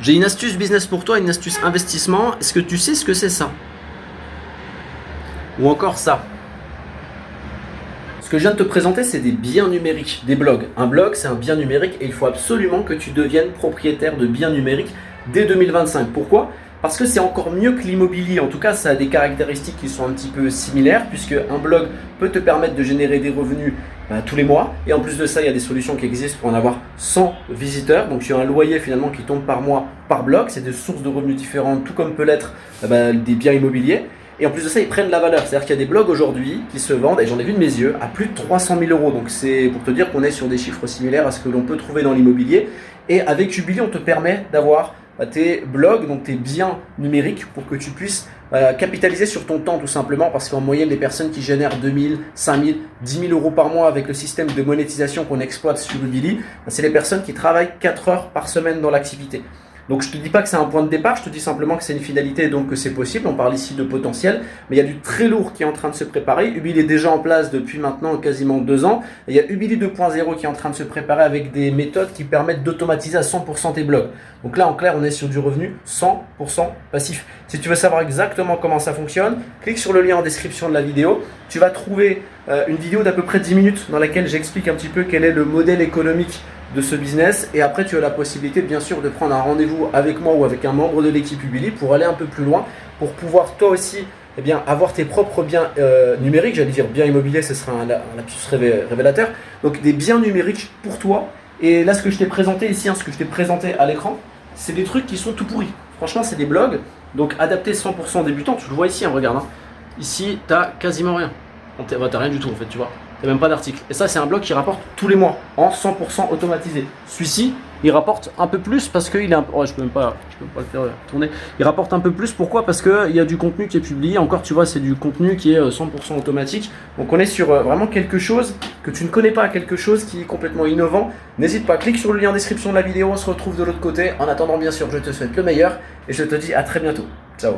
J'ai une astuce business pour toi, une astuce investissement. Est-ce que tu sais ce que c'est ça? Ou encore ça? Ce que je viens de te présenter, c'est des biens numériques, des blogs. Un blog, c'est un bien numérique et il faut absolument que tu deviennes propriétaire de biens numériques dès 2025. Pourquoi? Parce que c'est encore mieux que l'immobilier. En tout cas, ça a des caractéristiques qui sont un petit peu similaires puisque un blog peut te permettre de générer des revenus tous les mois. Et en plus de ça, il y a des solutions qui existent pour en avoir 100 visiteurs. Donc, tu as un loyer finalement qui tombe par mois par blog. C'est des sources de revenus différentes, tout comme peut l'être des biens immobiliers. Et en plus de ça, ils prennent de la valeur. C'est-à-dire qu'il y a des blogs aujourd'hui qui se vendent, et j'en ai vu de mes yeux, à plus de 300 000 euros. Donc c'est pour te dire qu'on est sur des chiffres similaires à ce que l'on peut trouver dans l'immobilier. Et avec Ubili, on te permet d'avoir tes blogs, donc tes biens numériques, pour que tu puisses capitaliser sur ton temps tout simplement. Parce qu'en moyenne, les personnes qui génèrent 2 000, 5 000, 10 000 euros par mois avec le système de monétisation qu'on exploite sur Ubili, c'est les personnes qui travaillent 4 heures par semaine dans l'activité. Donc je ne te dis pas que c'est un point de départ, je te dis simplement que c'est une finalité et donc que c'est possible. On parle ici de potentiel, mais il y a du très lourd qui est en train de se préparer. Ubili est déjà en place depuis maintenant quasiment 2 ans. Et il y a Ubili 2.0 qui est en train de se préparer avec des méthodes qui permettent d'automatiser à 100% tes blogs. Donc là en clair, on est sur du revenu 100% passif. Si tu veux savoir exactement comment ça fonctionne, clique sur le lien en description de la vidéo. Tu vas trouver une vidéo d'à peu près 10 minutes dans laquelle j'explique un petit peu quel est le modèle économique de ce business, et après tu as la possibilité bien sûr de prendre un rendez-vous avec moi ou avec un membre de l'équipe Ubili pour aller un peu plus loin, pour pouvoir toi aussi avoir tes propres biens numériques. J'allais dire biens immobiliers, ce sera un lapsus révélateur, donc des biens numériques pour toi. Et là ce que je t'ai présenté ici, ce que je t'ai présenté à l'écran, c'est des trucs qui sont tout pourris. Franchement c'est des blogs, donc adaptés 100% débutants. Tu le vois ici, regarde, ici t'as quasiment rien, t'as rien du tout en fait, tu vois. Il n'y a même pas d'article. Et ça, c'est un blog qui rapporte tous les mois en 100% automatisé. Celui-ci, il rapporte un peu plus parce qu'il est je peux même pas le faire tourner. Il rapporte un peu plus. Pourquoi? Parce qu'il y a du contenu qui est publié. Encore, tu vois, c'est du contenu qui est 100% automatique. Donc, on est sur vraiment quelque chose que tu ne connais pas, quelque chose qui est complètement innovant. N'hésite pas, clique sur le lien en description de la vidéo. On se retrouve de l'autre côté. En attendant, bien sûr, je te souhaite le meilleur et je te dis à très bientôt. Ciao.